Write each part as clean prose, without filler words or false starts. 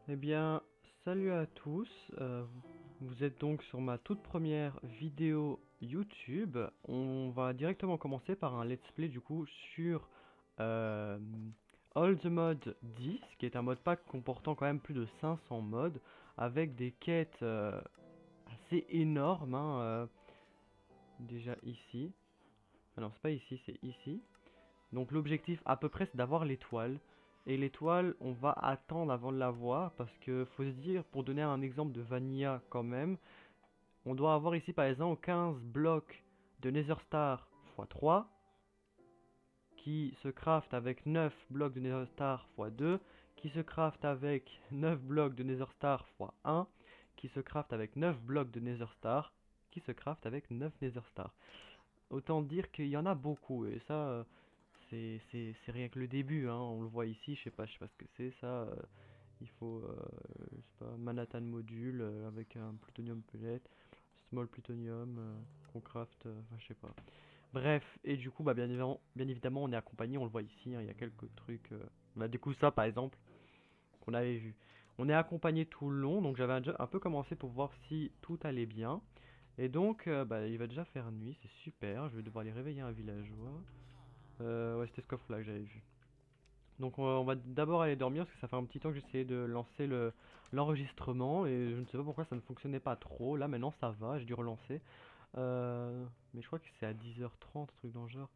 Eh bien, salut à tous. Vous êtes donc sur ma toute première vidéo YouTube. On va directement commencer par un let's play du coup sur euh, All the Mode 10, qui est un mode pack comportant quand même plus de 500 modes, avec des quêtes assez énormes, hein, déjà ici. Ah non, c'est pas ici, c'est ici. Donc l'objectif à peu près c'est d'avoir l'étoile. Et l'étoile, on va attendre avant de l'avoir parce que faut se dire, pour donner un exemple de Vanilla quand même, on doit avoir ici par exemple 15 blocs de Nether Star x 3 qui se craft avec 9 blocs de Nether Star x 2 qui se craft avec 9 blocs de Nether Star x 1 qui se craft avec 9 blocs de Nether Star qui se craft avec 9 Nether Star. Autant dire qu'il y en a beaucoup et ça c'est rien que le début, hein. On le voit ici, je sais pas ce que c'est ça. Il faut, je sais pas, Manhattan module avec un plutonium pellet, small plutonium qu'on craft, enfin je sais pas. Bref, et du coup, bah, bien évidemment, on est accompagné, on le voit ici, hein, il y a quelques trucs. Bah, du coup, ça par exemple, qu'on avait vu. On est accompagné tout le long, donc j'avais un peu commencé pour voir si tout allait bien. Et donc, bah, il va déjà faire nuit, c'est super. Je vais devoir aller réveiller un villageois. Ouais, c'était ce coffre-là que j'avais vu. Donc on va d'abord aller dormir parce que ça fait un petit temps que j'essayais de lancer l'enregistrement et je ne sais pas pourquoi ça ne fonctionnait pas trop. Là maintenant ça va, j'ai dû relancer. Mais je crois que c'est à 10h30, un truc dans le genre.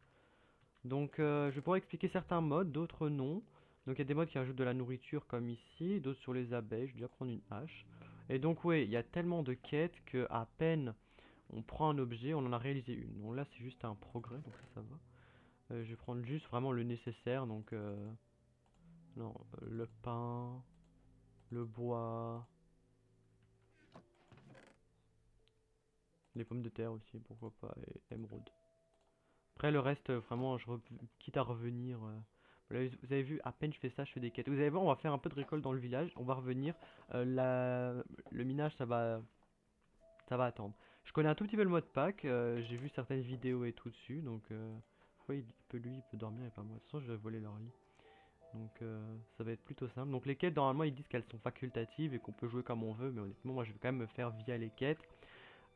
Donc je pourrais expliquer certains modes, d'autres non. Donc il y a des modes qui ajoutent de la nourriture comme ici, d'autres sur les abeilles, je vais déjà prendre une hache. Et donc oui, il y a tellement de quêtes que à peine on prend un objet, on en a réalisé une. Donc là c'est juste un progrès, donc ça va. Je vais prendre juste vraiment le nécessaire, donc non, le pain, le bois, les pommes de terre aussi, pourquoi pas, et émeraude. Après le reste, vraiment, quitte à revenir. Vous avez vu, à peine je fais ça, je fais des quêtes. Vous allez voir, on va faire un peu de récolte dans le village, on va revenir. Le minage, ça va attendre. Je connais un tout petit peu le mode pack, j'ai vu certaines vidéos et tout dessus, donc ouais, lui, il peut dormir et pas moi. De toute façon, je vais voler leur lit. Donc ça va être plutôt simple. Donc les quêtes, normalement, ils disent qu'elles sont facultatives et qu'on peut jouer comme on veut, mais honnêtement, moi, je vais quand même me faire via les quêtes.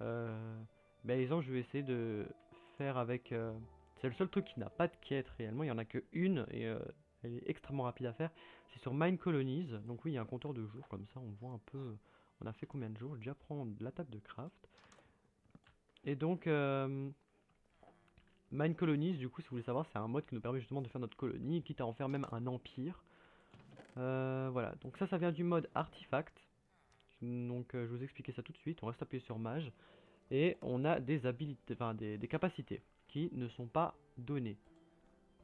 Ben, disons, je vais essayer de faire avec. C'est le seul truc qui n'a pas de quête réellement. Il y en a que une et elle est extrêmement rapide à faire. C'est sur Mine Colonies. Donc oui, il y a un compteur de jours comme ça. On voit un peu. On a fait combien de jours. Je vais déjà prendre la table de craft. Et donc Mine Colonies, du coup, si vous voulez savoir, c'est un mode qui nous permet justement de faire notre colonie, quitte à en faire même un empire. Voilà. Donc ça vient du mode Artifact. Donc je vais vous expliquer ça tout de suite. On reste appuyé sur Mage. Et on a des habilités, enfin des capacités qui ne sont pas données.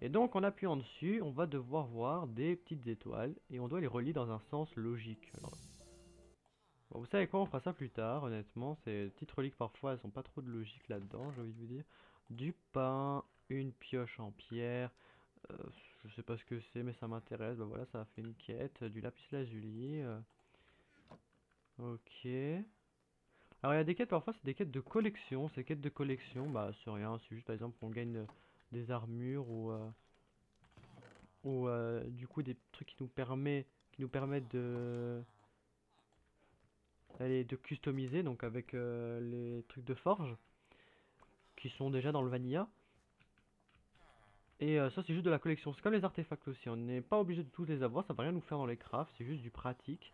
Et donc en appuyant dessus, on va devoir voir des petites étoiles et on doit les relier dans un sens logique. Alors, bon, vous savez quoi, on fera ça plus tard, honnêtement. Ces petites reliques parfois, elles sont pas trop de logique là-dedans, j'ai envie de vous dire. Du pain, une pioche en pierre, euh, je sais pas ce que c'est mais ça m'intéresse, bah voilà, ça a fait une quête, du lapis lazuli, ok. Alors il y a des quêtes, parfois c'est des quêtes de collection. Ces quêtes de collection, bah c'est rien, c'est juste par exemple on gagne des armures ou du coup des trucs qui nous permettent de customiser, donc avec les trucs de forge qui sont déjà dans le vanilla. Et ça c'est juste de la collection, c'est comme les artefacts aussi, on n'est pas obligé de tous les avoir, ça va rien nous faire dans les crafts, c'est juste du pratique.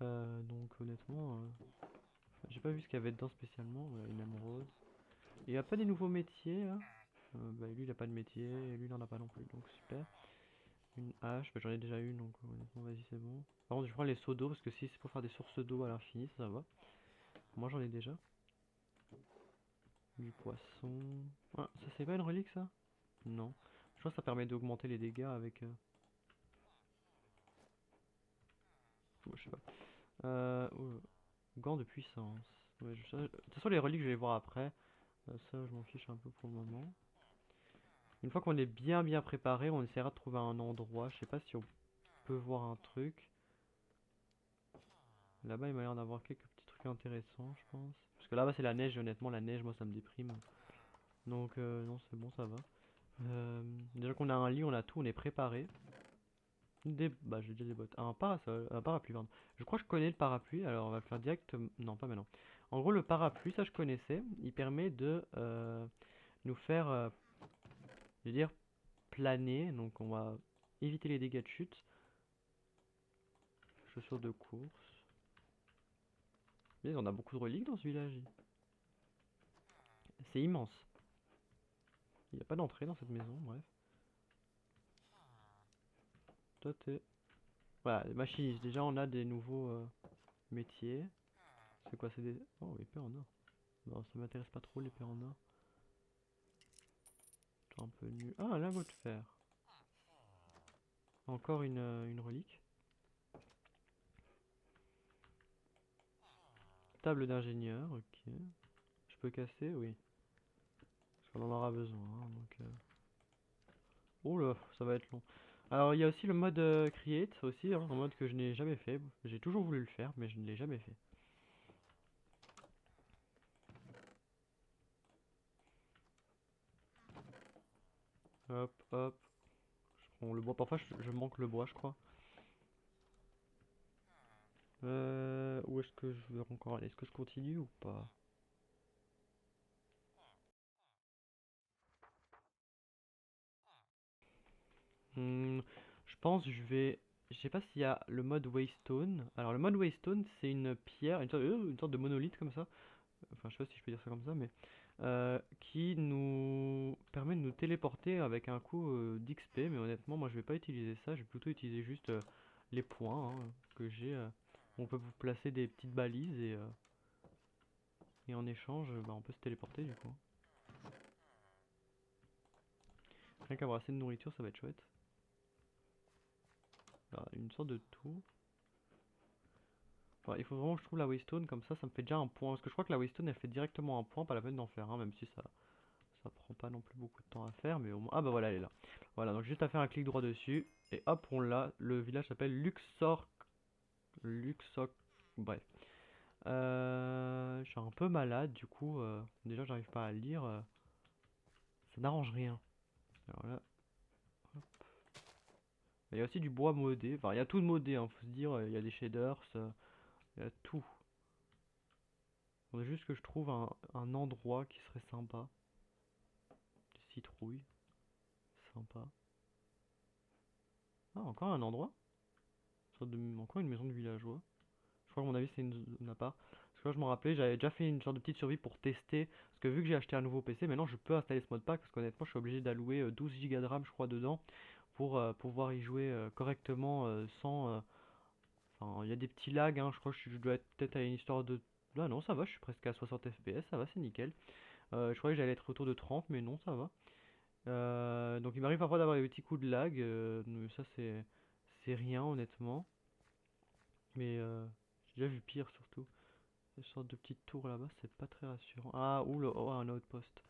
Donc honnêtement, j'ai pas vu ce qu'il y avait dedans spécialement, voilà, une émeraude. Il n'y a pas des nouveaux métiers là. Bah, lui il a pas de métier, et lui il en a pas non plus, donc super. Une hache, bah, j'en ai déjà une, donc honnêtement vas-y c'est bon. Par contre je prends les seaux d'eau, parce que si c'est pour faire des sources d'eau à l'infini, ça va. Moi j'en ai déjà. Du poisson. Ah, ça c'est pas une relique ça? Non. Je crois que ça permet d'augmenter les dégâts avec... je sais pas. Gants de puissance. Ouais, de toute façon les reliques je vais les voir après. Ça je m'en fiche un peu pour le moment. Une fois qu'on est bien préparé, on essaiera de trouver un endroit. Je sais pas si on peut voir un truc. Là-bas, il m'a l'air d'avoir quelques petits trucs intéressants, je pense. Parce que là-bas, c'est la neige, et honnêtement, la neige, moi, ça me déprime. Donc, non, c'est bon, ça va. Déjà qu'on a un lit, on a tout, on est préparé. Bah, j'ai déjà des bottes. Un parasol, un parapluie, pardon. Je crois que je connais le parapluie, alors on va le faire direct. Non, pas maintenant. En gros, le parapluie, ça je connaissais. Il permet de nous faire, je veux dire, planer. Donc on va éviter les dégâts de chute. Chaussures de course. Mais on a beaucoup de reliques dans ce village. C'est immense. Il n'y a pas d'entrée dans cette maison, bref. Toi, t'es... Voilà, les machinistes. Déjà, on a des nouveaux métiers. C'est quoi? C'est des... Oh, épée en or. Non, ça m'intéresse pas trop, l'épée en or. C'est un peu nul. Ah, un lingot de fer. Encore une relique. Table d'ingénieur, ok. Je peux casser? Oui. Parce qu'on en aura besoin, hein, donc... Oh là, ça va être long. Alors, il y a aussi le mode Create, aussi, hein, un mode que je n'ai jamais fait. J'ai toujours voulu le faire, mais je ne l'ai jamais fait. Hop, hop. On le bois, parfois je manque le bois, je crois. Où est-ce que je veux encore aller? Est-ce que je continue ou pas? Je pense que je vais... Je sais pas s'il y a le mode Waystone. Alors le mode Waystone, c'est une pierre, une sorte de monolithe comme ça. Enfin, je sais pas si je peux dire ça comme ça, mais qui nous permet de nous téléporter avec un coup d'XP. Mais honnêtement, moi je vais pas utiliser ça. Je vais plutôt utiliser juste les points hein, que j'ai. On peut vous placer des petites balises et en échange, bah, on peut se téléporter du coup. Rien qu'avoir assez de nourriture, ça va être chouette. Alors, une sorte de tour. Ouais, il faut vraiment que je trouve la Waystone, comme ça me fait déjà un point. Parce que je crois que la Waystone elle fait directement un point, pas la peine d'en faire un, même si ça prend pas non plus beaucoup de temps à faire, mais au moins. Ah bah voilà, elle est là. Voilà, donc juste à faire un clic droit dessus, et hop, on l'a. Le village s'appelle Luxor. Luxor. Bref. Je suis un peu malade, du coup, déjà j'arrive pas à lire. Ça n'arrange rien. Alors là, hop. Il y a aussi du bois modé, enfin il y a tout de modé, hein, faut se dire, il y a des shaders, il y a tout. Faudrait juste que je trouve un endroit qui serait sympa. Des citrouilles, sympa. Ah, encore un endroit? Encore une maison de villageois. Je crois que à mon avis c'est une appart. Parce que là je me rappelais, j'avais déjà fait une sorte de petite survie pour tester. Parce que vu que j'ai acheté un nouveau PC, maintenant je peux installer ce modpack. Parce qu'honnêtement je suis obligé d'allouer 12 Go de RAM je crois dedans. Pour pouvoir y jouer correctement sans... Enfin, il y a des petits lags, hein, je crois que je dois être peut-être à une histoire de... Ah non, ça va, je suis presque à 60 FPS, ça va, c'est nickel. Je croyais que j'allais être autour de 30, mais non, ça va. Donc il m'arrive parfois d'avoir des petits coups de lag, mais ça c'est rien honnêtement. Mais j'ai déjà vu pire surtout. Une sorte de petite tour là-bas, c'est pas très rassurant. Ah, oh, un outpost.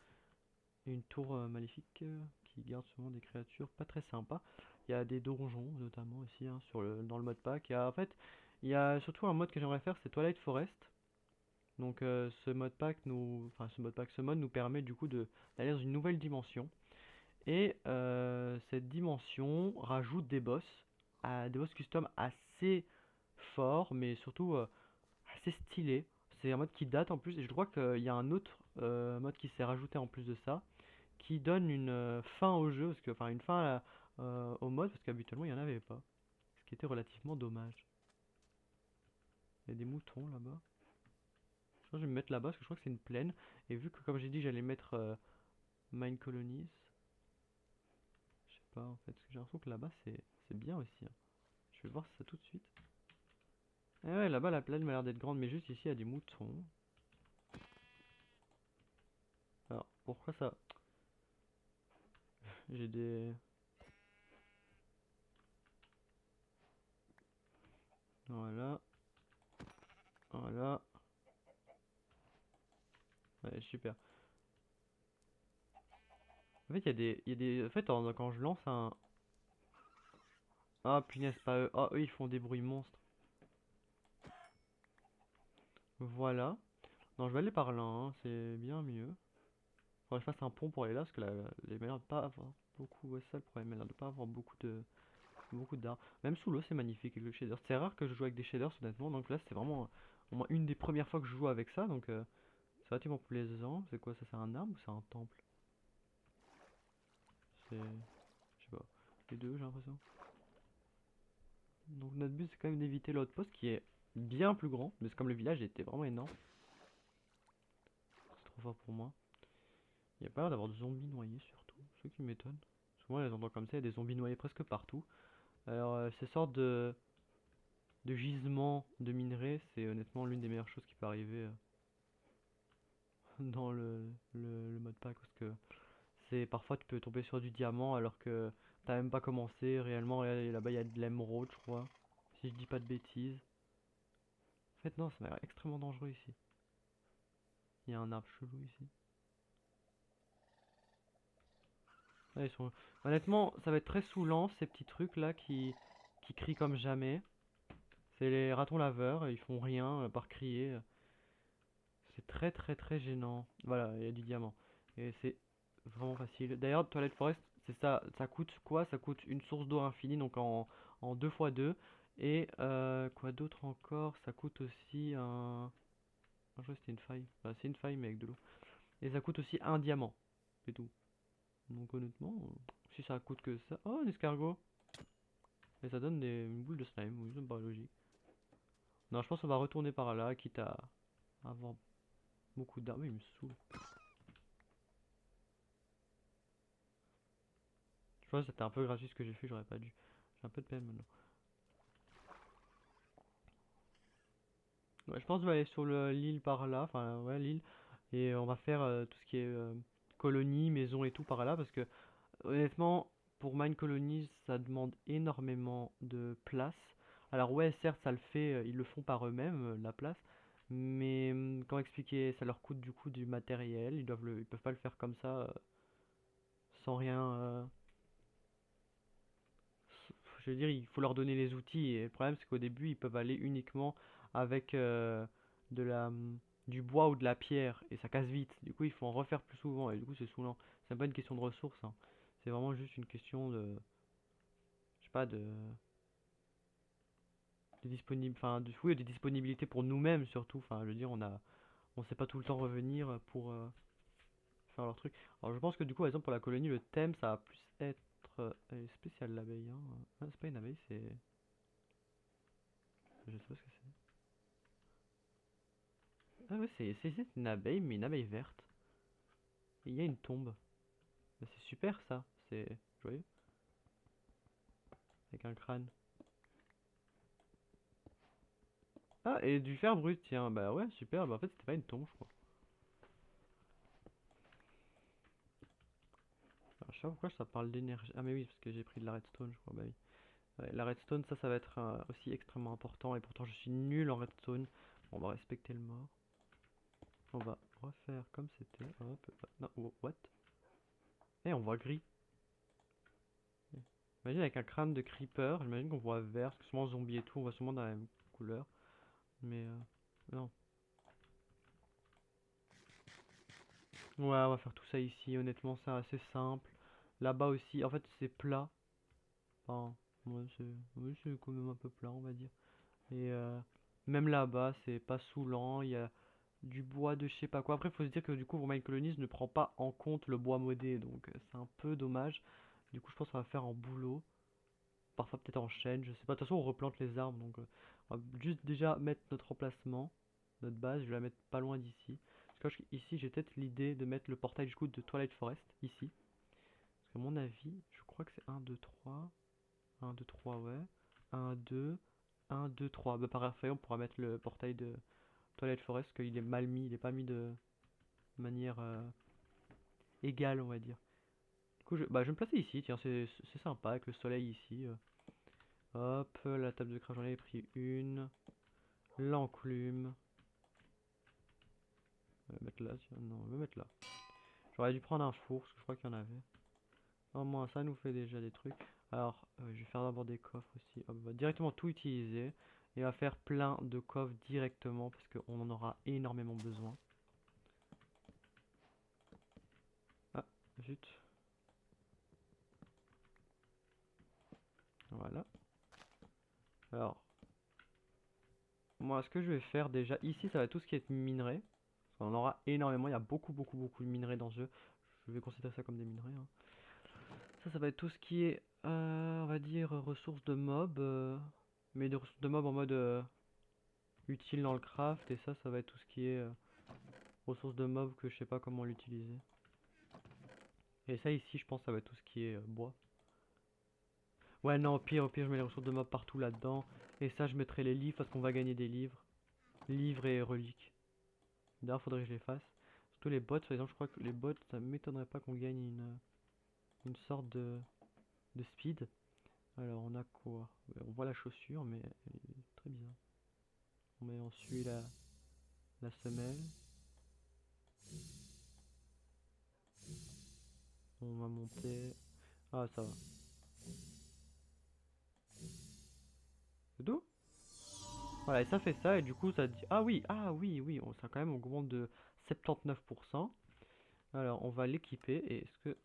Et une tour maléfique qui garde souvent des créatures pas très sympas. Il y a des donjons notamment aussi hein, dans le mode pack. En fait, il y a surtout un mode que j'aimerais faire, c'est Twilight Forest. Donc ce mode nous permet du coup d'aller dans une nouvelle dimension. Et cette dimension rajoute des boss custom assez forts, mais surtout assez stylés. C'est un mode qui date en plus, et je crois qu'il y a un autre mode qui s'est rajouté en plus de ça, qui donne une fin au jeu, enfin une fin au mode, parce qu'habituellement il n'y en avait pas. Ce qui était relativement dommage. Il y a des moutons là-bas. Je crois que je vais me mettre là-bas, parce que je crois que c'est une plaine. Et vu que comme j'ai dit j'allais mettre Mine Colonies, je sais pas en fait, parce que j'ai l'impression que là-bas c'est bien aussi, hein. Je vais voir ça tout de suite. Et ouais, là-bas la plaine m'a l'air d'être grande, mais juste ici il y a des moutons. Alors, pourquoi ça? J'ai des... Voilà, voilà. Ouais, super. En fait, En fait, quand je lance un... Ah, punaise, pas eux. Ah, eux, ils font des bruits monstres. Voilà. Non, je vais aller par là, hein, c'est bien mieux. Faudrait que je fasse un pont pour aller là, parce que les mers de pas avoir beaucoup... Ouais, ça le problème, elle a de pas avoir beaucoup de... beaucoup d'arbres. Même sous l'eau, c'est magnifique avec le shader. C'est rare que je joue avec des shaders, honnêtement. Donc là, c'est vraiment au moins une des premières fois que je joue avec ça. Donc c'est relativement plaisant. C'est quoi ça? C'est un arbre ou c'est un temple? C'est. Je sais pas. Les deux, j'ai l'impression. Donc notre but, c'est quand même d'éviter l'autre poste qui est bien plus grand. Mais c'est comme le village était vraiment énorme. C'est trop fort pour moi. Il n'y a pas l'air d'avoir de zombies noyés surtout. Ce qui m'étonne. Souvent, les endroits comme ça, il y a des zombies noyés presque partout. Alors, ces sortes de gisements de minerais, c'est honnêtement l'une des meilleures choses qui peut arriver dans le mode pack. Parce que c'est parfois tu peux tomber sur du diamant alors que t'as même pas commencé réellement. Là-bas, il y a de l'émeraude, je crois. Si je dis pas de bêtises. En fait, non, ça m'a l'air extrêmement dangereux ici. Il y a un arbre chelou ici. Ouais, honnêtement, ça va être très saoulant ces petits trucs là qui crient comme jamais. C'est les ratons laveurs, ils font rien par crier. C'est très très très gênant. Voilà, il y a du diamant. Et c'est vraiment facile. D'ailleurs, Twilight Forest, c'est ça, ça coûte quoi? Ça coûte une source d'eau infinie, donc en 2 x 2. Et quoi d'autre encore? Ça coûte aussi un. Ah, je crois que c'était une faille. Enfin, c'est une faille, mais avec de l'eau. Et ça coûte aussi un diamant. C'est tout. Donc honnêtement, si ça coûte que ça. Oh, un escargot! Et ça donne une boule de slime, oui, ça me paraît logique. Non, je pense qu'on va retourner par là, quitte à avoir beaucoup d'armes. Il me saoule. Je pense que c'était un peu gratuit ce que j'ai fait, j'aurais pas dû. J'ai un peu de peine maintenant. Ouais, je pense que je vais aller sur l'île par là, enfin ouais l'île, et on va faire tout ce qui est colonie, maison et tout par là, parce que honnêtement, pour Mine Colonies, ça demande énormément de place. Alors ouais, certes, ça le fait, ils le font par eux-mêmes, la place, mais comment expliquer, ça leur coûte du coup du matériel, ils peuvent pas le faire comme ça sans rien. Je veux dire, il faut leur donner les outils. Et le problème, c'est qu'au début, ils peuvent aller uniquement avec de la, du bois ou de la pierre. Et ça casse vite. Du coup, il faut en refaire plus souvent. Et du coup, c'est saoulant. C'est pas une question de ressources, hein. C'est vraiment juste une question de. Je sais pas, de disponible. Enfin, oui, de disponibilité pour nous-mêmes surtout. Enfin, je veux dire, on sait pas tout le temps revenir pour faire leur truc. Alors, je pense que du coup, par exemple, pour la colonie, le thème, ça va plus être. Elle est spéciale l'abeille, hein. Ah, c'est pas une abeille, c'est. Je sais pas ce que c'est. Ah ouais, c'est une abeille, mais une abeille verte. Et il y a une tombe. Bah, c'est super ça, c'est joyeux. Avec un crâne. Ah, et du fer brut, tiens. Bah ouais, super. Bah en fait, c'était pas une tombe, je crois. Alors, je sais pas pourquoi ça parle d'énergie. Ah, mais oui, parce que j'ai pris de la redstone, je crois. Bah oui. Ouais, la redstone, ça va être aussi extrêmement important. Et pourtant, je suis nul en redstone. Bon, on va respecter le mort. On va refaire comme c'était. Hop, hop. Non, oh, what? Eh, on voit gris. Imagine avec un crâne de creeper, j'imagine qu'on voit vert, parce que souvent zombie et tout, on voit souvent dans la même couleur. Mais non. Ouais, on va faire tout ça ici, honnêtement, c'est assez simple. Là-bas aussi, en fait, c'est plat. Enfin, ouais, c'est quand même un peu plat, on va dire. Et même là-bas, c'est pas saoulant, il y a du bois de je sais pas quoi. Après, il faut se dire que du coup, Mine Colonies ne prend pas en compte le bois modé, donc c'est un peu dommage. Du coup, je pense qu'on va faire en boulot. Parfois, peut-être en chaîne, je sais pas. De toute façon, on replante les arbres, donc on va juste déjà mettre notre emplacement, notre base. Je vais la mettre pas loin d'ici. Parce que ici, j'ai peut-être l'idée de mettre le portail du coup de Twilight Forest, ici. Parce qu'à mon avis, je crois que c'est 1, 2, 3. 1, 2, 3, ouais. 1, 2, 1, 2, 3. Bah, parfait, on pourra mettre le portail de Twilight Forest, parce qu'il est mal mis, il est pas mis de manière égale, on va dire. Du coup, bah, je vais me placer ici, tiens, c'est sympa, avec le soleil ici. Hop, la table de craft, j'en ai pris une. L'enclume. On va mettre là, tiens, non, on va mettre là. J'aurais dû prendre un four, parce que je crois qu'il y en avait. Au moins, ça nous fait déjà des trucs. Alors, je vais faire d'abord des coffres aussi. Hop, on va directement tout utiliser. Et on va faire plein de coffres directement, parce qu'on en aura énormément besoin. Ah, zut. Voilà. Alors, moi, ce que je vais faire déjà, ici, ça va être tout ce qui est minerai. On en aura énormément, il y a beaucoup de minerais dans ce jeu. Je vais considérer ça comme des minerais, hein. Ça va être tout ce qui est, on va dire, ressources de mobs. Mais des ressources de mobs en mode utile dans le craft. Et ça va être tout ce qui est ressources de mobs que je sais pas comment l'utiliser. Et ça ici, je pense, ça va être tout ce qui est bois. Ouais, non, au pire, je mets les ressources de mobs partout là-dedans. Et ça, je mettrai les livres parce qu'on va gagner des livres. Livres et reliques. D'ailleurs, faudrait que je les fasse. Surtout les bots, par exemple, je crois que les bots, ça m'étonnerait pas qu'on gagne une sorte de speed. Alors, on a quoi? Ouais, on voit la chaussure, mais elle est très bizarre. On suit la semelle. On va monter. Ah, ça va. C'est tout? Voilà, et ça fait ça, et du coup, ça dit. Ah oui, oui, ça quand même augmente de 79%. Alors, on va l'équiper, et est-ce que.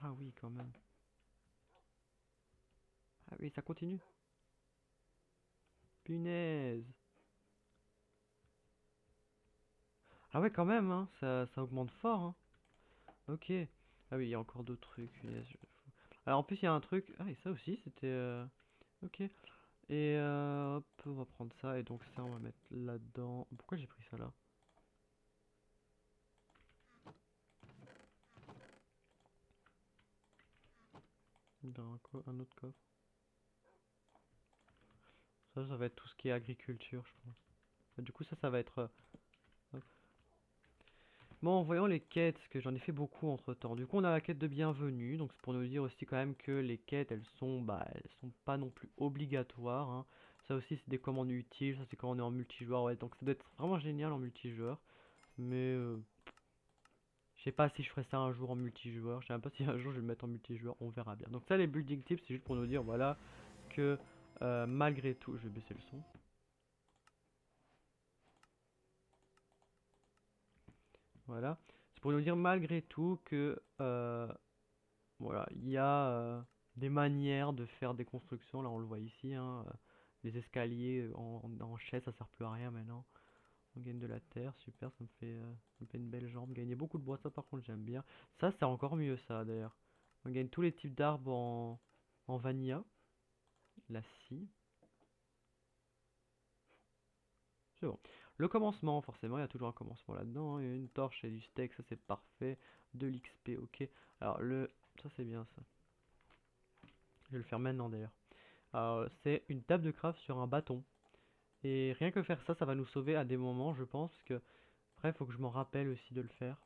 Ah oui, quand même. Ah oui, ça continue. Punaise. Ah ouais, quand même, hein, ça augmente fort, hein. Ok. Ah oui, il y a encore d'autres trucs, punaise. Alors, en plus, il y a un truc. Ah, et ça aussi, c'était. Ok. Et hop, on va prendre ça, et donc ça, on va mettre là-dedans. Pourquoi j'ai pris ça là? Dans un autre coffre. Ça va être tout ce qui est agriculture, je pense. Du coup, ça va être. Hop. Bon, voyons les quêtes, parce que j'en ai fait beaucoup entre temps. Du coup, on a la quête de bienvenue, donc c'est pour nous dire aussi quand même que les quêtes, elles sont pas non plus obligatoires, hein. Ça aussi, c'est des commandes utiles, ça c'est quand on est en multijoueur, ouais. Donc ça doit être vraiment génial en multijoueur. Mais je sais pas si je ferai ça un jour en multijoueur. Je sais même pas si un jour je vais le mettre en multijoueur, on verra bien. Donc ça, les building tips, c'est juste pour nous dire, voilà, que malgré tout, je vais baisser le son. Voilà. C'est pour nous dire malgré tout que voilà, il y a des manières de faire des constructions. Là, on le voit ici, hein, les escaliers en chaise, ça sert plus à rien maintenant. On gagne de la terre, super, ça me fait une belle jambe. Gagner beaucoup de bois, ça par contre j'aime bien. Ça, c'est encore mieux ça d'ailleurs. On gagne tous les types d'arbres en vanilla. La scie, c'est bon. Le commencement, forcément, il y a toujours un commencement là-dedans, hein. Une torche et du steak, ça c'est parfait. De l'XP, ok. Alors ça c'est bien ça. Je vais le faire maintenant d'ailleurs. Alors, c'est une table de craft sur un bâton. Et rien que faire ça, ça va nous sauver à des moments, je pense. Parce que, après, il faut que je m'en rappelle aussi de le faire.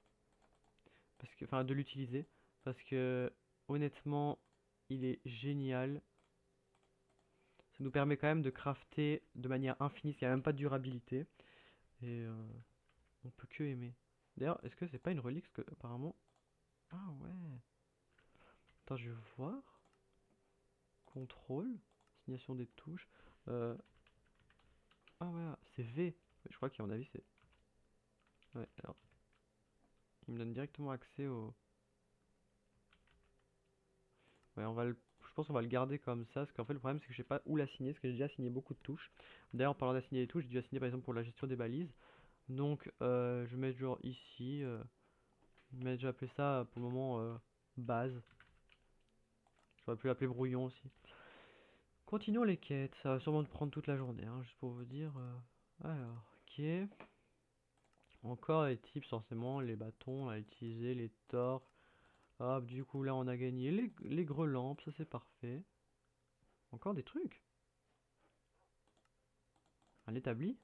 Parce que, enfin, de l'utiliser. Parce que, honnêtement, il est génial. Ça nous permet quand même de crafter de manière infinie. Il n'y a même pas de durabilité. Et on peut que aimer. D'ailleurs, est-ce que c'est pas une relique? Parce que, apparemment. Ah ouais. Attends, je vais voir. Contrôle. Signation des touches. Euh, Ah ouais, c'est V. Je crois qu'à mon avis, c'est. Ouais, alors. Il me donne directement accès au. Ouais, je pense qu'on va le garder comme ça, parce qu'en fait le problème c'est que je sais pas où l'assigner, parce que j'ai déjà assigné beaucoup de touches. D'ailleurs en parlant d'assigner les touches, j'ai déjà assigné par exemple pour la gestion des balises. Donc je vais mettre genre ici, mais j'ai appelé ça pour le moment base. J'aurais pu l'appeler brouillon aussi. Continuons les quêtes, ça va sûrement prendre toute la journée, hein, juste pour vous dire. Alors, ok. Encore les types forcément, les bâtons à utiliser, les torches. Hop, du coup là on a gagné les grelampes, ça c'est parfait. Encore des trucs. Un établi.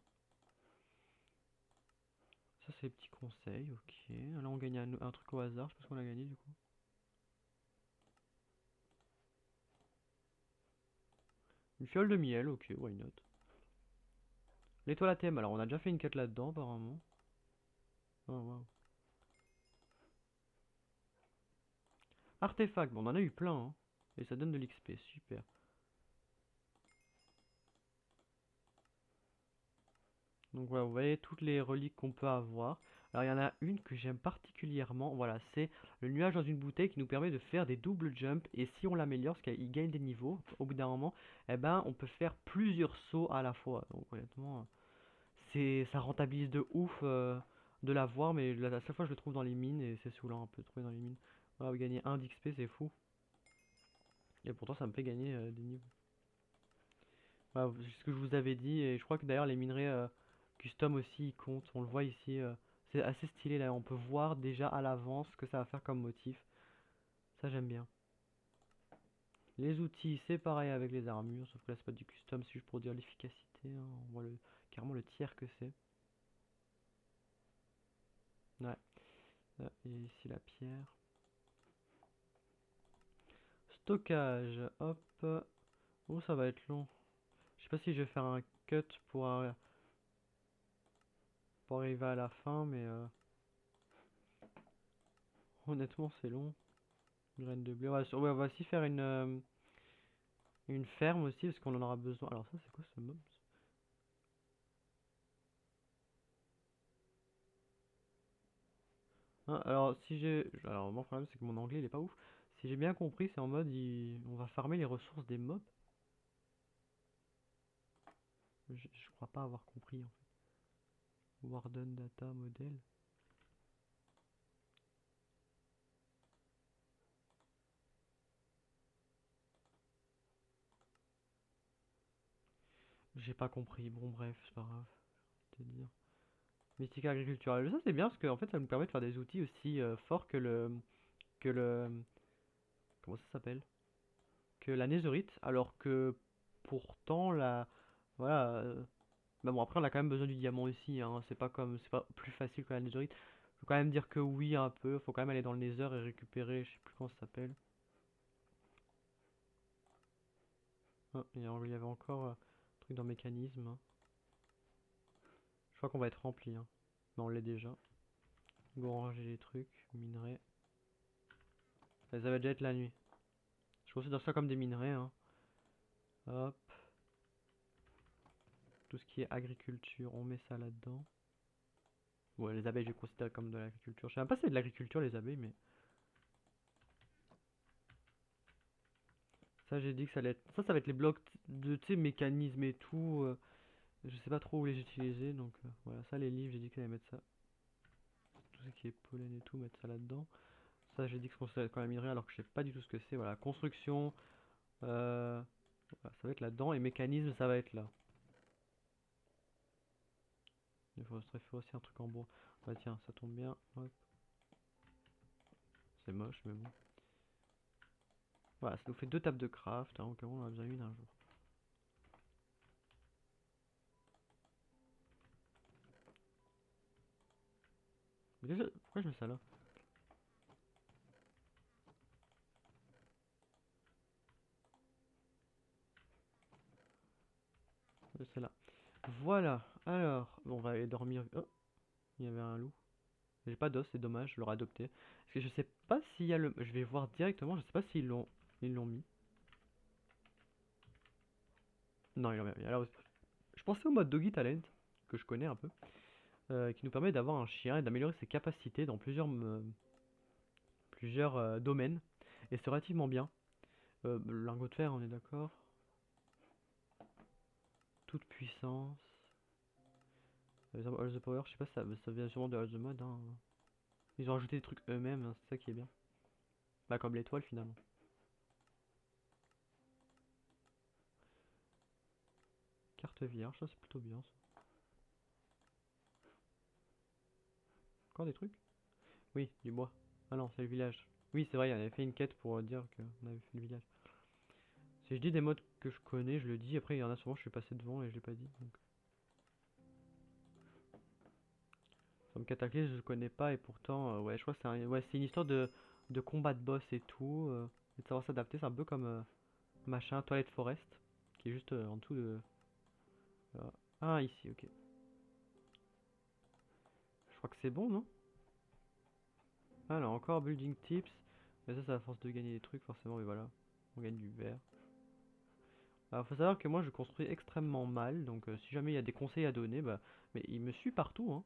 Ça c'est les petits conseils, ok. Là on gagne un truc au hasard, je sais pas ce qu'on a gagné du coup. Une fiole de miel, ok, why not. L'étoile à thème, alors on a déjà fait une quête là-dedans apparemment. Oh, wow. Artefact, bon on en a eu plein, hein. Et ça donne de l'XP, super. Donc voilà, vous voyez toutes les reliques qu'on peut avoir. Alors il y en a une que j'aime particulièrement, voilà, c'est le nuage dans une bouteille qui nous permet de faire des double jumps et si on l'améliore, parce qu'il gagne des niveaux au bout d'un moment, eh ben on peut faire plusieurs sauts à la fois. Donc honnêtement, ça rentabilise de ouf de l'avoir, mais à chaque fois je le trouve dans les mines et c'est saoulant un peu de trouver dans les mines. Voilà, gagner 1 d'XP c'est fou. Et pourtant ça me fait gagner des niveaux. Voilà, c'est ce que je vous avais dit et je crois que d'ailleurs les minerais custom aussi ils comptent. On le voit ici, c'est assez stylé là. On peut voir déjà à l'avance ce que ça va faire comme motif. Ça j'aime bien. Les outils c'est pareil avec les armures, sauf que là c'est pas du custom, c'est juste pour dire l'efficacité, hein. On voit carrément le tiers que c'est. Ouais. Et ici la pierre. Stockage, hop. Oh, ça va être long. Je sais pas si je vais faire un cut pour arriver à la fin, mais honnêtement, c'est long. Graines de blé. Ouais, on va aussi faire une ferme aussi, parce qu'on en aura besoin. Alors, ça, c'est quoi ce mob? Hein, alors, si j'ai. Alors, mon problème, c'est que mon anglais, il est pas ouf. Si j'ai bien compris, c'est en mode on va farmer les ressources des mobs. Je crois pas avoir compris en fait. Warden Data Model. J'ai pas compris. Bon, bref, c'est pas grave. Je vais te dire. Mystique agriculturelle. Ça c'est bien parce que en fait ça nous permet de faire des outils aussi forts que le comment ça s'appelle? Que la netherite alors que pourtant la voilà bah bon après on a quand même besoin du diamant aussi hein, c'est pas plus facile que la netherite. Faut quand même dire que oui un peu, faut quand même aller dans le nether et récupérer, je sais plus comment ça s'appelle. Ah, il y avait encore un truc dans mécanisme, hein. Je crois qu'on va être rempli hein. Mais on l'est déjà. Go ranger les trucs, minerais. Ça va déjà être la nuit. Je considère ça comme des minerais hein. Hop. Tout ce qui est agriculture, on met ça là-dedans. Ouais, les abeilles, je les considère comme de l'agriculture. Je sais même pas si c'est de l'agriculture, les abeilles, mais ça, j'ai dit que ça allait être. Ça va être les blocs de, tu sais, mécanismes et tout. Je sais pas trop où les utiliser, donc voilà. Ça, les livres, j'ai dit que ça allait mettre ça. Tout ce qui est pollen et tout, mettre ça là-dedans. Ça, j'ai dit que je considère comme la minerai, alors que je sais pas du tout ce que c'est. Voilà, construction, voilà, ça va être là-dedans. Et mécanisme, ça va être là. Il faudrait faire aussi un truc en bois. Bah, tiens, ça tombe bien. Hop. C'est moche, mais bon. Voilà, ça nous fait 2 tables de craft, hein, au cas où on en a besoin une un jour. Mais déjà, pourquoi je mets ça là? C'est là. Voilà, alors, bon, on va aller dormir. Oh, il y avait un loup. J'ai pas d'os, c'est dommage, je l'aurais adopté. Parce que je sais pas s'il y a le. Je vais voir directement, je sais pas s'ils l'ont mis. Non, ils l'ont mis. Alors, je pensais au mode Doggy Talent, que je connais un peu, qui nous permet d'avoir un chien et d'améliorer ses capacités dans plusieurs domaines. Et c'est relativement bien. Lingot de fer, on est d'accord. Toute puissance. All the Power, je sais pas, ça vient sûrement de All the Mode, hein. Ils ont rajouté des trucs eux-mêmes, hein, c'est ça qui est bien. Bah, comme l'étoile finalement. Carte vierge, ça c'est plutôt bien ça. Encore des trucs? Oui, du bois. Ah non, c'est le village. Oui, c'est vrai, il avait fait une quête pour dire qu'on avait fait le village. Si je dis des modes que je connais, je le dis. Après, il y en a souvent, je suis passé devant et je l'ai pas dit. Donc. Comme Cataclysme, je connais pas et pourtant, ouais, je crois que c'est une histoire de combat de boss et tout. Et de savoir s'adapter, c'est un peu comme machin, Toilette Forest, qui est juste en dessous de. Ah, ici, ok. Je crois que c'est bon, non? Alors, encore Building Tips. Mais ça, c'est à force de gagner des trucs, forcément, mais voilà. On gagne du verre. Alors, faut savoir que moi, je construis extrêmement mal, donc si jamais il y a des conseils à donner, bah. Mais il me suit partout, hein.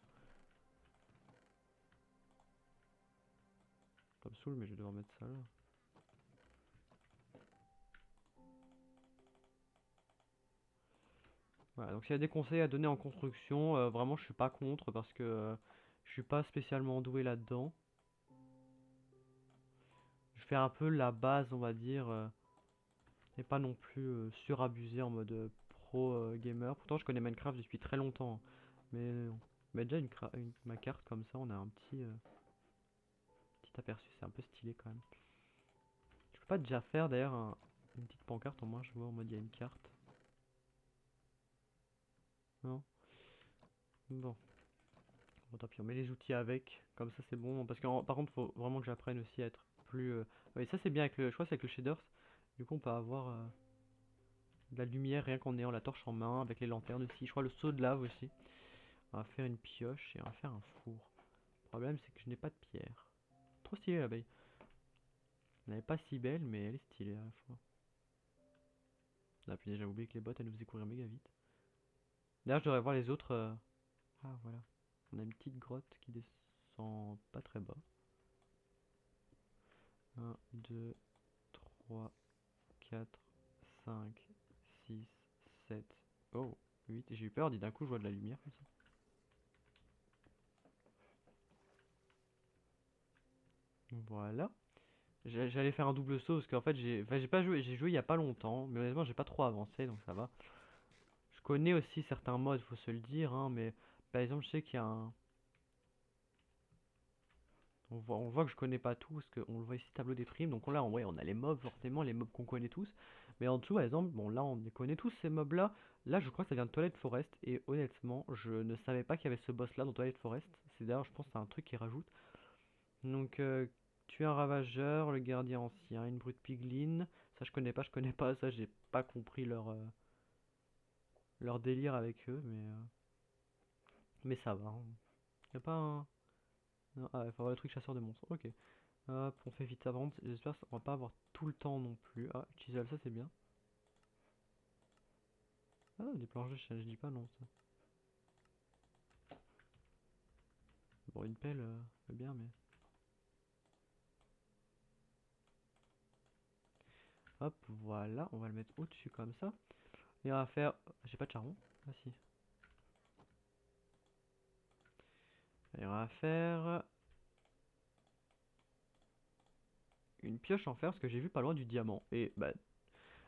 Ça me saoule, mais je vais devoir mettre ça là. Voilà, donc s'il y a des conseils à donner en construction, vraiment je suis pas contre parce que je suis pas spécialement doué là-dedans. Je fais un peu la base, on va dire, et pas non plus surabusé en mode pro gamer. Pourtant je connais Minecraft depuis très longtemps, hein. Mais déjà ma carte comme ça, on a un petit aperçu, c'est un peu stylé quand même. Je peux pas déjà faire d'ailleurs une petite pancarte, au moins je vois en mode il y a une carte. Non? Bon. Bon, tant pis, on met les outils avec, comme ça c'est bon. Parce que par contre, faut vraiment que j'apprenne aussi à être plus. Ouais, ça c'est bien avec le. Je crois que c'est avec le shaders. Du coup, on peut avoir de la lumière rien qu'en ayant la torche en main, avec les lanternes aussi. Je crois le seau de lave aussi. On va faire une pioche et on va faire un four. Le problème, c'est que je n'ai pas de pierre. Trop stylée l'abeille. Elle n'est pas si belle, mais elle est stylée à la fois. Ah, puis j'ai oublié que les bottes elles nous faisaient courir méga vite. D'ailleurs, je devrais voir les autres. Ah, voilà. On a une petite grotte qui descend pas très bas. Un, 2, 3, 4, 5, 6, 7. Oh, 8. J'ai eu peur, dit d'un coup, je vois de la lumière comme ça. Voilà. J'allais faire un double saut parce qu'en fait, j'ai pas joué, j'ai joué il y a pas longtemps, mais honnêtement, j'ai pas trop avancé donc ça va. Je connais aussi certains modes, faut se le dire, hein, mais par exemple, je sais qu'il y a un. On voit que je connais pas tout, parce qu'on le voit ici, tableau des primes. Donc là, on a les mobs, forcément, les mobs qu'on connaît tous. Mais en dessous, par exemple, bon, là, on les connaît tous, ces mobs-là. Là, je crois que ça vient de Twilight Forest. Et honnêtement, je ne savais pas qu'il y avait ce boss-là dans Twilight Forest. C'est d'ailleurs, je pense, que c'est un truc qui rajoute. Donc, tuer un ravageur, le gardien ancien, une brute piglin. Ça, je connais pas. Ça, j'ai pas compris leur délire avec eux. Mais ça va, hein. Y a pas un. Non, ah, il faut avoir le truc chasseur de monstres. Ok. Hop, on fait vite avant. J'espère qu'on va pas avoir tout le temps non plus. Ah, chisel, ça c'est bien. Ah, des planches de chien, je dis pas non ça. Bon, une pelle, c'est bien, mais. Hop, voilà, on va le mettre au-dessus comme ça. Et on va faire. J'ai pas de charbon. Ah si. Et on va faire une pioche en fer parce que j'ai vu pas loin du diamant. Et bah.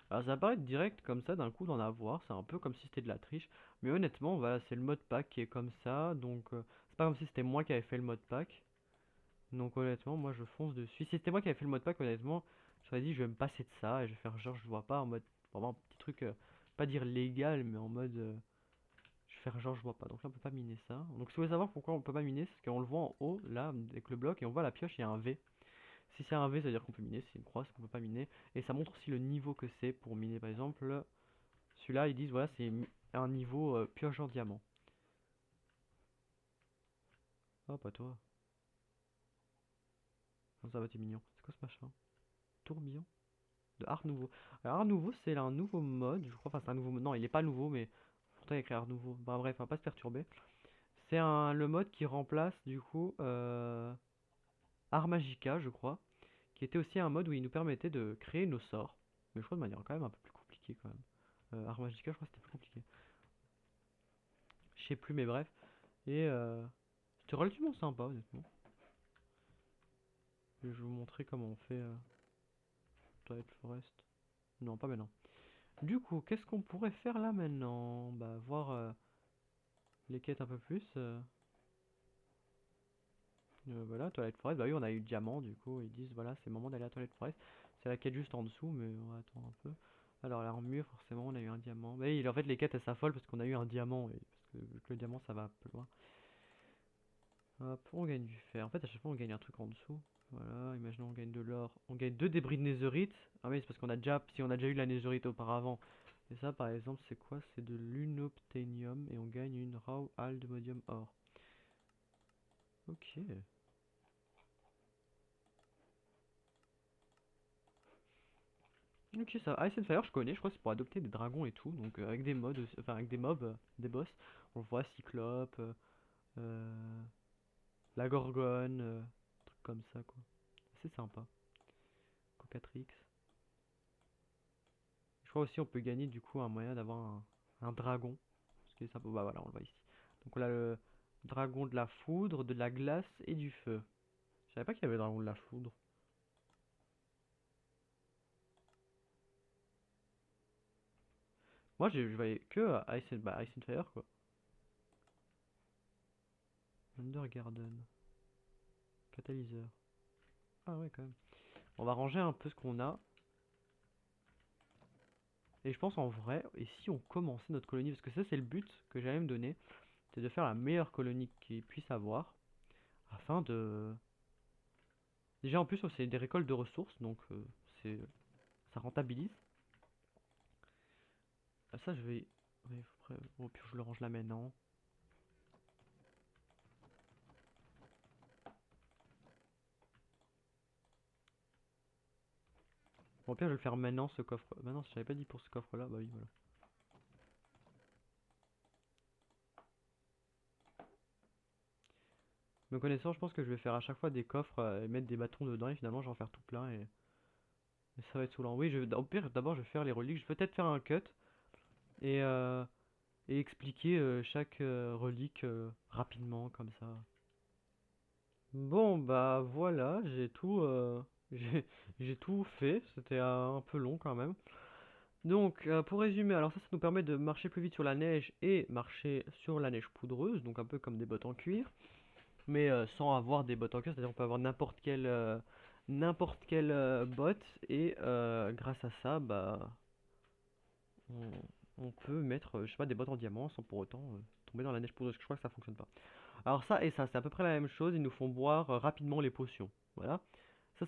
Alors ça paraît direct comme ça d'un coup d'en avoir. C'est un peu comme si c'était de la triche. Mais honnêtement, voilà, c'est le mode pack qui est comme ça. Donc c'est pas comme si c'était moi qui avais fait le mode pack. Donc honnêtement, moi je fonce dessus. Si c'était moi qui avais fait le mode pack, honnêtement, j'aurais dit je vais me passer de ça et je vais faire genre je vois pas en mode vraiment un petit truc, pas dire légal, mais en mode je vais faire genre je vois pas. Donc là on peut pas miner ça. Donc si vous voulez savoir pourquoi on peut pas miner, c'est qu'on le voit en haut là avec le bloc et on voit la pioche, il y a un V. Si c'est un V, ça veut dire qu'on peut miner. Si c'est une croix, c'est qu'on peut pas miner. Et ça montre aussi le niveau que c'est pour miner. Par exemple, celui-là ils disent voilà c'est un niveau pioche en diamant. Oh pas toi. Non, ça va t'es mignon. C'est quoi ce machin? Tourbillon? De Art Nouveau. Alors Art Nouveau, c'est un nouveau mode, je crois. Enfin, c'est un nouveau mode. Non, il est pas nouveau, mais pourtant il y a écrit Art Nouveau. Bah, bref, on va pas se perturber. C'est le mode qui remplace du coup Art Magica, je crois, qui était aussi un mode où il nous permettait de créer nos sorts. Mais je crois de manière quand même un peu plus compliquée quand même. Art Magica, je crois que c'était plus compliqué. Je sais plus, mais bref. Et c'était relativement sympa, honnêtement. Je vais vous montrer comment on fait Twilight Forest. Non, pas maintenant. Du coup, qu'est-ce qu'on pourrait faire là maintenant? Bah, voir les quêtes un peu plus. Voilà, Toilette Forest. Bah oui, on a eu le diamant, du coup, ils disent voilà, c'est le moment d'aller à Toilette Forest. C'est la quête juste en dessous, mais on va attendre un peu. Alors, l'armure, forcément, on a eu un diamant. Bah oui, en fait, les quêtes elles s'affolent parce qu'on a eu un diamant, et parce que vu que le diamant ça va un peu loin. Hop, on gagne du fer. En fait, à chaque fois, on gagne un truc en dessous. Voilà, imaginons on gagne de l'or. On gagne deux débris de netherite. Ah oui, c'est parce qu'on a déjà, si on a déjà eu de la netherite auparavant. Et ça, par exemple, c'est quoi? C'est de l'unobtainium et on gagne une raw hall de modium or. Ok. Ok, ça. Ice and Fire, je connais, je crois que c'est pour adopter des dragons et tout, donc avec des modes, enfin avec des mobs, des boss. On le voit, Cyclope, euh, la Gorgone, trucs comme ça quoi. C'est sympa. Cocatrix. Je crois aussi on peut gagner du coup un moyen d'avoir un dragon. Parce que ça peut... Bah voilà, on le voit ici. Donc on a le dragon de la foudre, de la glace et du feu. Je savais pas qu'il y avait le dragon de la foudre. Moi je voyais que Ice and Fire quoi. Undergarden. Catalyseur. Ah ouais quand même. On va ranger un peu ce qu'on a. Et je pense en vrai, et si on commençait notre colonie, parce que ça c'est le but que j'allais me donner, c'est de faire la meilleure colonie qu'il puisse avoir, afin de... Déjà en plus c'est des récoltes de ressources, donc c'est ça rentabilise. Ah, ça je vais... Ouais, au pire je le range là maintenant. Bon, au pire je vais le faire maintenant ce coffre. Maintenant je t'avais pas dit pour ce coffre là, bah oui voilà. Me connaissant, je pense que je vais faire à chaque fois des coffres et mettre des bâtons dedans et finalement je vais en faire tout plein et ça va être saoulant. Oui, au pire d'abord je vais faire les reliques, je vais peut-être faire un cut et, euh, et expliquer chaque relique rapidement comme ça. Bon bah voilà, j'ai tout, j'ai j'ai tout fait, c'était un peu long quand même. Donc pour résumer, alors ça nous permet de marcher plus vite sur la neige et marcher sur la neige poudreuse, donc un peu comme des bottes en cuir, mais sans avoir des bottes en cuir, c'est-à-dire on peut avoir n'importe quelle botte et grâce à ça, bah on, on peut mettre, je sais pas, des bottes en diamant sans pour autant tomber dans la neige poudreuse, parce que je crois que ça fonctionne pas. Alors ça et ça, c'est à peu près la même chose, ils nous font boire rapidement les potions. Voilà.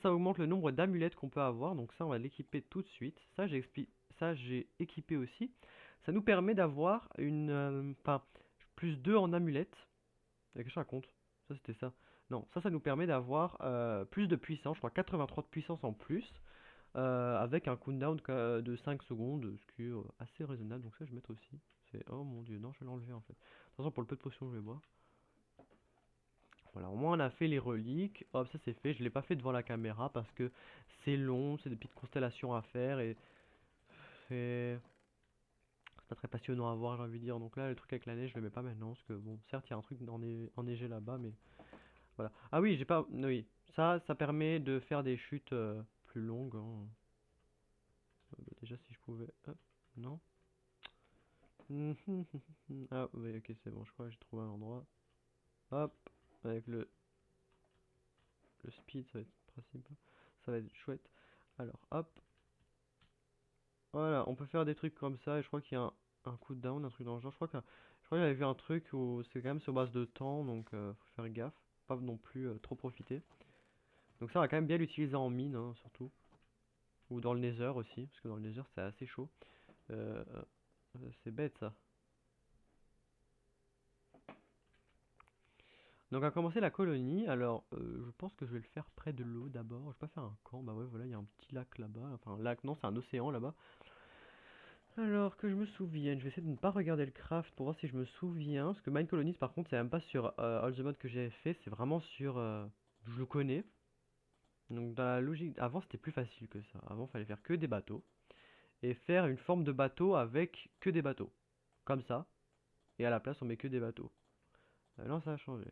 Ça augmente le nombre d'amulettes qu'on peut avoir, donc ça on va l'équiper tout de suite. Ça j'ai équipé aussi. Ça nous permet d'avoir enfin, plus 2 en amulettes. Qu'est-ce que je raconte? Ça c'était ça. Non, ça nous permet d'avoir plus de puissance, je crois 83 de puissance en plus, avec un cooldown de 5 secondes, ce qui est assez raisonnable, donc ça je vais mettre aussi. Oh mon dieu, non je vais l'enlever en fait. De toute façon pour le peu de potions que je vais boire. Voilà, au moins on a fait les reliques. Hop, ça c'est fait. Je l'ai pas fait devant la caméra parce que c'est long, c'est des petites constellations à faire et c'est pas très passionnant à voir, j'ai envie de dire. Donc là, le truc avec la neige, je le mets pas maintenant parce que bon, certes, il y a un truc enneigé là-bas, mais voilà. Ah oui, j'ai pas. Oui, ça permet de faire des chutes plus longues, hein. Bah, déjà, si je pouvais. Hop, non. Ah oui, ok, c'est bon. Je crois que j'ai trouvé un endroit. Hop, avec le speed, ça va être principal. Ça va être chouette. Alors, hop. Voilà, on peut faire des trucs comme ça et je crois qu'il y a un cooldown, un truc dans le genre. Je crois que j'avais vu un truc où c'est quand même sur base de temps, donc faut faire gaffe, pas non plus trop profiter. Donc ça on va quand même bien l'utiliser en mine, hein, surtout, ou dans le Nether aussi, parce que dans le Nether c'est assez chaud. Euh, c'est bête ça. Donc on va commencer la colonie. Alors je pense que je vais le faire près de l'eau d'abord. Je vais pas faire un camp. Bah ouais, voilà, il y a un petit lac là-bas. Enfin, un lac, non, c'est un océan là-bas. Alors que je me souvienne, je vais essayer de ne pas regarder le craft pour voir si je me souviens. Parce que Mine Colonies, par contre, c'est même pas sur All the Mods que j'ai fait, c'est vraiment sur. Je le connais. Donc, dans la logique. Avant, c'était plus facile que ça. Avant, il fallait faire que des bateaux. Et faire une forme de bateau avec que des bateaux. Comme ça. Et à la place, on met que des bateaux. Là, ça a changé.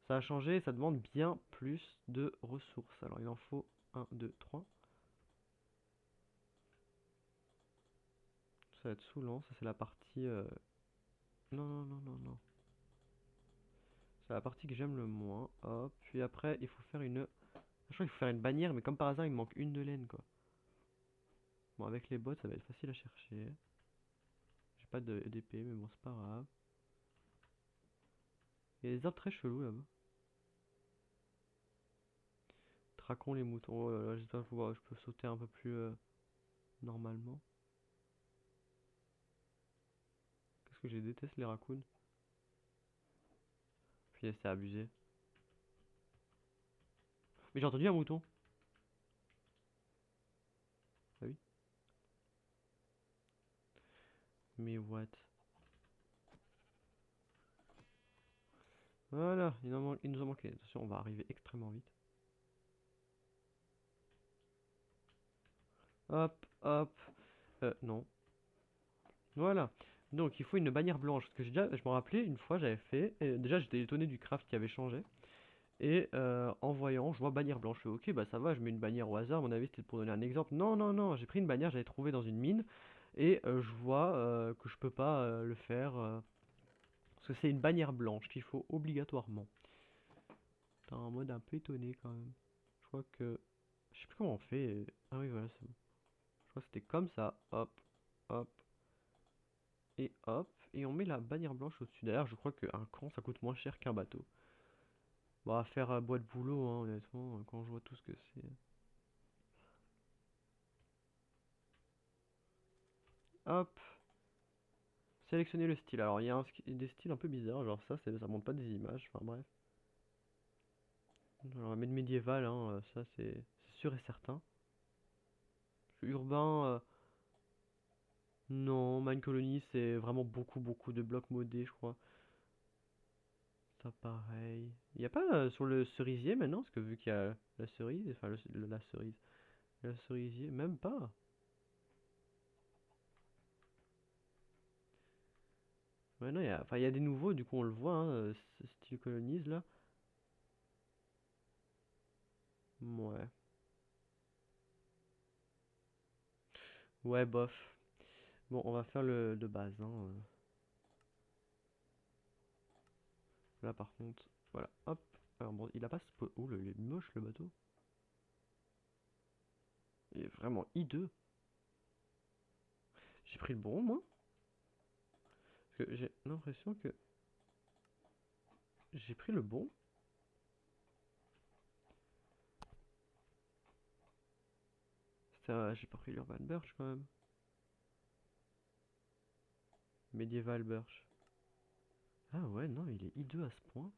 Ça a changé et ça demande bien plus de ressources. Alors, il en faut 1, 2, 3. Ça va être saoulant. Ça, c'est la partie. Non, non, non, non, non. C'est la partie que j'aime le moins. Hop. Puis après, il faut faire une. Je crois qu'il faut faire une bannière, mais comme par hasard, il me manque une de laine, quoi. Bon, avec les bottes, ça va être facile à chercher. J'ai pas d'épée, mais bon, c'est pas grave. Il y a des arbres très chelous là-bas. Traquons les moutons. Oh là là, j'espère que je peux sauter un peu plus normalement. Qu'est-ce que je déteste les raccoons. Puis c'est abusé. Mais j'ai entendu un mouton. Ah oui. Mais what? Voilà, il nous en manquait. Attention, on va arriver extrêmement vite. Hop, hop. Non. Voilà. Donc il faut une bannière blanche. Parce que je me rappelais, une fois j'avais fait. Et déjà j'étais étonné du craft qui avait changé. Et en voyant, je vois bannière blanche. Je fais, ok, bah ça va, je mets une bannière au hasard. À mon avis, c'était pour donner un exemple. Non, non, non, j'ai pris une bannière, j'avais trouvé dans une mine. Et je vois que je peux pas le faire. Parce que c'est une bannière blanche qu'il faut obligatoirement. T'es en mode un peu étonné quand même. Je crois que. Je sais plus comment on fait. Ah oui, voilà, c'est bon. Je crois que c'était comme ça. Hop, hop, et hop. Et on met la bannière blanche au-dessus. D'ailleurs, je crois qu'un camp ça coûte moins cher qu'un bateau. Bon, à faire bois de boulot, hein, honnêtement, quand je vois tout ce que c'est. Hop, sélectionner le style. Alors, il y a des styles un peu bizarres, genre ça montre pas des images, enfin bref. Alors, mais médiéval, hein, ça c'est sûr et certain. Urbain, non, Mine Colony c'est vraiment beaucoup de blocs modés, je crois. Ça pareil. Il n'y a pas sur le cerisier maintenant, parce que vu qu'il y a la cerise, enfin la cerise, le cerisier, même pas. Ouais, non, enfin, il y a des nouveaux, du coup on le voit, hein, ce style colonise là. Ouais. Ouais, bof. Bon, on va faire le de base, hein. Là par contre, voilà, hop. Alors bon, il a pas ce oh, il est moche le bateau. Il est vraiment hideux. J'ai pris le bon, moi. Parce que j'ai l'impression que j'ai pris le bon. J'ai pas pris l'Urban Birch quand même. Medieval Birch. Ah ouais, non, il est hideux à ce point.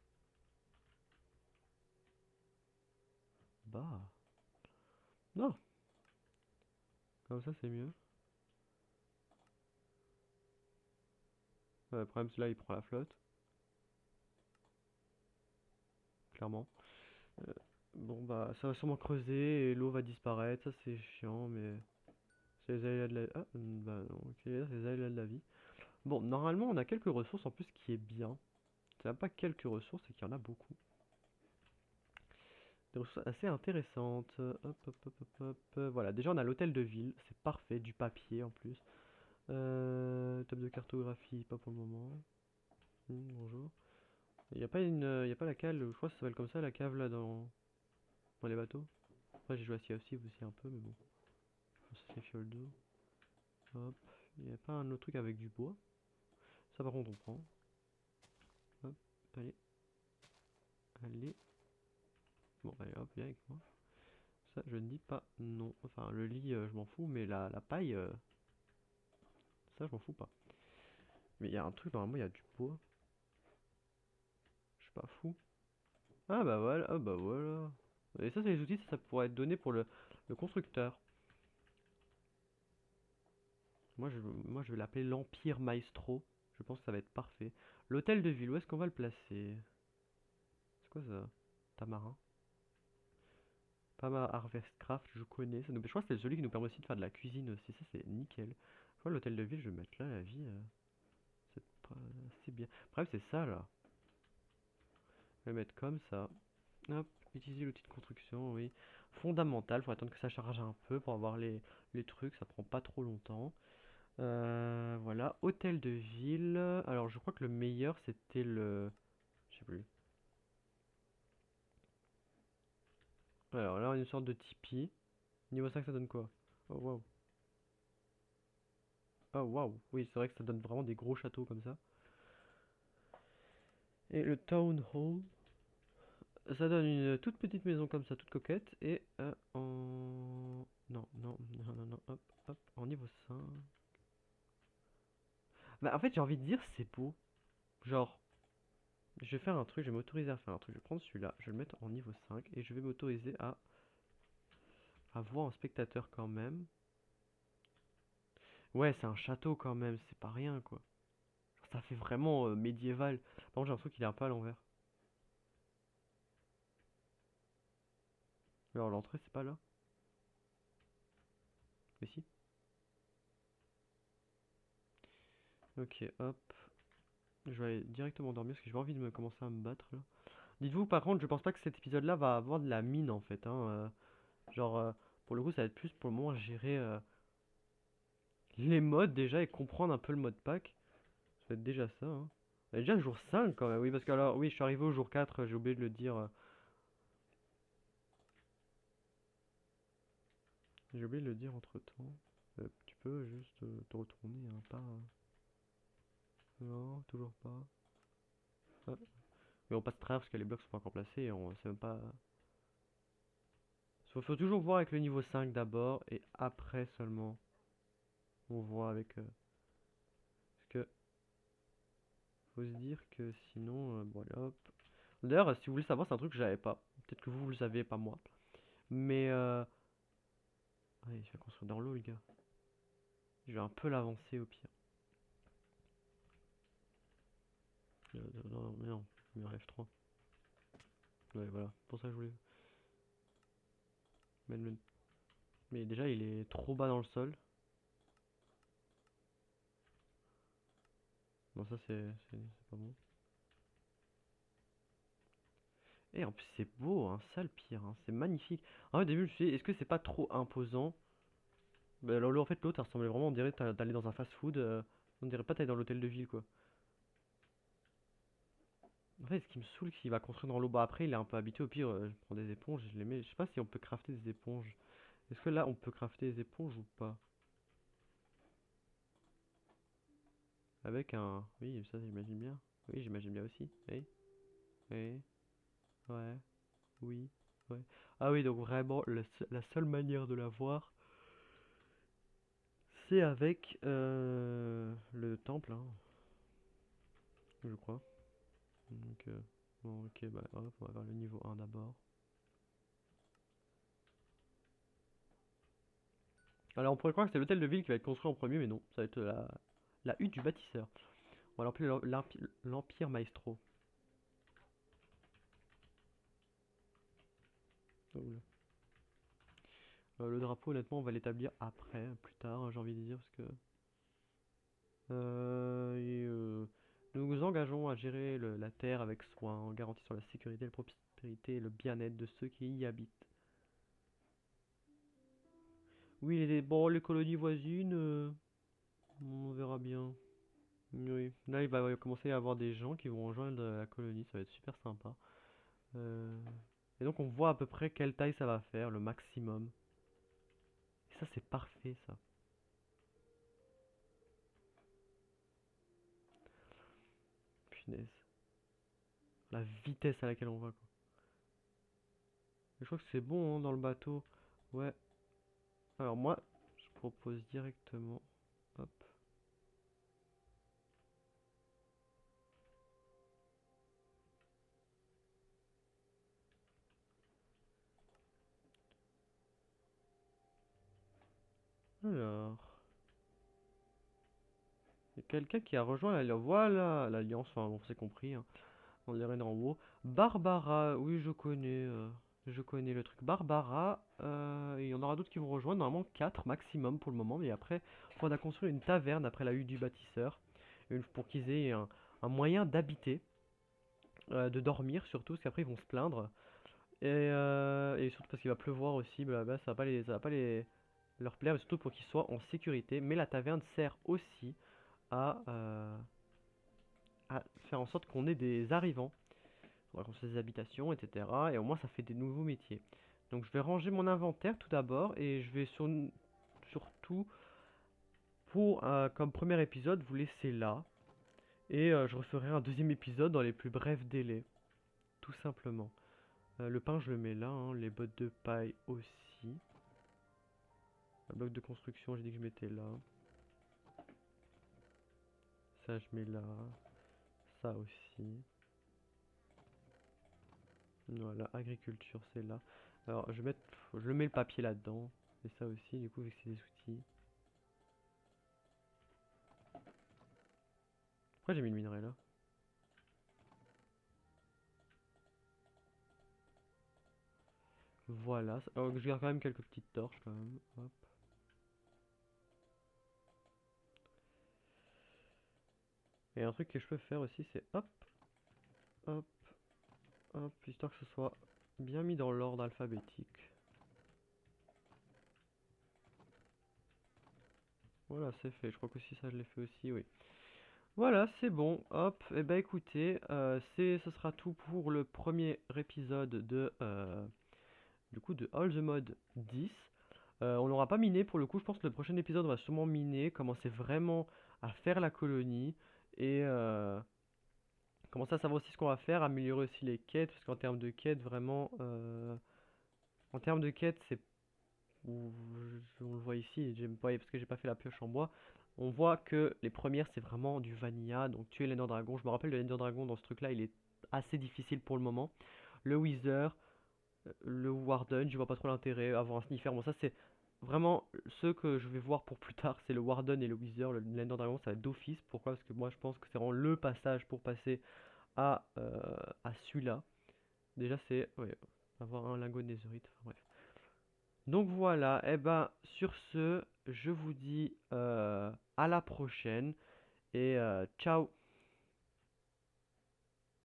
Bah. Non, comme ça c'est mieux. Le problème c'est là, il prend la flotte. Clairement. Euh, bon bah, ça va sûrement creuser et l'eau va disparaître. Ça c'est chiant, mais c'est les aléas de la... Ah, bah non, ok, c'est les aléas de la vie. Bon, normalement on a quelques ressources en plus qui est bien. C'est même pas quelques ressources, c'est qu'il y en a beaucoup. Des ressources assez intéressantes. Hop, hop, hop, hop, hop. Voilà, déjà on a l'hôtel de ville, c'est parfait, du papier en plus. Table de cartographie, pas pour le moment. Bonjour. Il y a pas y a pas la cale, je crois que ça s'appelle comme ça la cave là dans les bateaux. Après j'ai joué à Sea of Thieves aussi un peu, mais bon. Ça c'est fiole d'eau. Hop. Il y a pas un autre truc avec du bois. Ça par contre on prend. Hop. Allez. Allez. Bon allez hop, viens avec moi. Ça je ne dis pas non. Enfin le lit je m'en fous, mais la paille, ça je m'en fous pas. Mais il y a un truc, normalement il y a du bois. Je suis pas fou. Ah bah voilà. Et ça c'est les outils, ça pourrait être donné pour le constructeur. Moi je vais l'appeler l'Empire Maestro. Je pense que ça va être parfait. L'hôtel de ville, où est-ce qu'on va le placer? C'est quoi ça? Tamarin. Pama Harvestcraft, je connais. Je crois que c'est celui qui nous permet aussi de faire de la cuisine aussi. Ça, c'est nickel. Je crois que l'hôtel de ville, je vais mettre là, la vie. C'est pas assez bien. Le problème, c'est ça là. Je vais mettre comme ça. Hop, utiliser l'outil de construction, oui. Fondamental, faut attendre que ça charge un peu pour avoir les trucs. Ça prend pas trop longtemps. Voilà, hôtel de ville. Alors, je crois que le meilleur, c'était le. Je sais plus. Alors là, on a une sorte de tipi. Niveau 5 ça donne quoi? Oh waouh. Oh waouh. Oui, c'est vrai que ça donne vraiment des gros châteaux comme ça. Et le Town Hall, ça donne une toute petite maison comme ça, toute coquette. Et en. Non, non, non, non, non, hop, hop, en niveau 5. Bah, en fait, j'ai envie de dire, c'est beau. Genre, je vais faire un truc, je vais m'autoriser à faire un truc. Je vais prendre celui-là, je vais le mettre en niveau 5 et je vais m'autoriser à voir en spectateur quand même. Ouais, c'est un château quand même, c'est pas rien quoi. Ça fait vraiment médiéval. Par contre, j'ai l'impression qu'il est un peu à l'envers. Alors, l'entrée, c'est pas là. Mais si. Ok, hop. Je vais aller directement dormir parce que j'ai pas envie de me commencer à me battre là. Dites-vous par contre, je pense pas que cet épisode-là va avoir de la mine en fait. Hein, genre, pour le coup, ça va être plus pour le moment gérer les modes déjà et comprendre un peu le mode pack. Ça va être déjà ça. Hein. On est déjà jour 5 quand même, oui, parce que alors, oui, je suis arrivé au jour 4, j'ai oublié de le dire. J'ai oublié de le dire entre temps. Tu peux juste te retourner, hein, pas. Non, toujours pas. Ah. Mais on passe travers parce que les blocs sont pas encore placés et on sait même pas. Faut toujours voir avec le niveau 5 d'abord et après seulement on voit avec. Parce que faut se dire que sinon, bon allez hop. D'ailleurs, si vous voulez savoir, c'est un truc que j'avais pas. Peut-être que vous le savez, pas moi. Mais ouais, je vais construire dans l'eau, les gars. Je vais un peu l'avancer au pire. Non, mais non, il me rêve 3. Ouais, voilà, pour ça que je voulais. Mais déjà, il est trop bas dans le sol. Non, ça c'est pas bon. Et en plus, c'est beau, hein, ça le pire, hein, c'est magnifique. En fait, au début, je me suis dit, est-ce que c'est pas trop imposant? Bah, alors, en fait, l'autre, ça ressemblait vraiment, on dirait d'aller dans un fast-food. On dirait pas d'aller dans l'hôtel de ville, quoi. En fait, ce qui me saoule, c'est qu'il va construire dans l'eau. Bah, après, il est un peu habitué. Au pire, je prends des éponges, je les mets. Je sais pas si on peut crafter des éponges. Est-ce que là, on peut crafter des éponges ou pas? Avec un. Oui, ça, j'imagine bien. Oui, j'imagine bien aussi. Oui, oui, ouais, oui, ouais. Ah oui, donc vraiment, la seule manière de l'avoir, c'est avec le temple, hein, je crois. Donc, bon, ok, bah hop, on va vers le niveau 1 d'abord. Alors, on pourrait croire que c'est l'hôtel de ville qui va être construit en premier, mais non, ça va être la hutte du bâtisseur. On va l'appeler l'Empire Maestro. Oh, oula. Le drapeau, honnêtement, on va l'établir après, plus tard, hein, j'ai envie de dire, parce que nous nous engageons à gérer la terre avec soin, en garantissant la sécurité, la prospérité et le bien-être de ceux qui y habitent. Oui, bon, les colonies voisines, on verra bien. Oui, là il va commencer à y avoir des gens qui vont rejoindre la colonie, ça va être super sympa. Euh, Et donc on voit à peu près quelle taille ça va faire, le maximum. Et ça c'est parfait ça. Punaise. La vitesse à laquelle on va quoi. Je crois que c'est bon hein, dans le bateau. Ouais. Alors moi, je propose directement. Hop. Alors. Il y a quelqu'un qui a rejoint l'Alliance. Voilà, l'Alliance, enfin, on s'est compris. Hein. On dirait en haut. Barbara, oui, je connais le truc. Barbara, il y en aura d'autres qui vont rejoindre. Normalement, 4 maximum pour le moment. Mais après, il faudra construire une taverne après la hutte du bâtisseur. Pour qu'ils aient un moyen d'habiter, de dormir surtout, parce qu'après ils vont se plaindre. Et surtout parce qu'il va pleuvoir aussi, blablabla, ça va pas leur plaire, mais surtout pour qu'ils soient en sécurité. Mais la taverne sert aussi à, euh, à faire en sorte qu'on ait des arrivants. On va construire des habitations, etc. Et au moins ça fait des nouveaux métiers. Donc je vais ranger mon inventaire tout d'abord et je vais surtout pour comme premier épisode vous laisser là. Et je referai un deuxième épisode dans les plus brefs délais, tout simplement. Le pain je le mets là, hein, les bottes de paille aussi. Le bloc de construction j'ai dit que je mettais là. Ça je mets là. Ça aussi. Voilà, agriculture c'est là. Alors je mets le papier là-dedans. Et ça aussi, du coup, vu que c'est des outils. Pourquoi j'ai mis le minerai là? Voilà. Oh, je garde quand même quelques petites torches quand même. Hop. Et un truc que je peux faire aussi, c'est hop, hop, hop, histoire que ce soit bien mis dans l'ordre alphabétique. Voilà, c'est fait. Je crois que si ça je l'ai fait aussi, oui. Voilà, c'est bon. Hop. Et bah écoutez, ce sera tout pour le premier épisode de du coup de All the Mode 10. On n'aura pas miné pour le coup. Je pense que le prochain épisode on va sûrement miner, commencer vraiment à faire la colonie et commencer à savoir aussi ce qu'on va faire, améliorer aussi les quêtes parce qu'en termes de quêtes vraiment, en termes de quêtes c'est on le voit ici, j'aime pas parce que j'ai pas fait la pioche en bois. On voit que les premières c'est vraiment du vanilla, donc tuer l'Ender Dragon. Je me rappelle de l'Ender Dragon dans ce truc là, il est assez difficile pour le moment. Le Wither, le Warden, je vois pas trop l'intérêt. Avoir un Sniffer, bon ça c'est vraiment ceux que je vais voir pour plus tard, c'est le Warden et le Wither. L'Ender Dragon ça va être d'office, pourquoi? Parce que moi je pense que c'est vraiment le passage pour passer à celui-là. Déjà c'est, ouais, avoir un lingot de Netherite, enfin, bref. Donc voilà, et ben sur ce, je vous dis à la prochaine et ciao.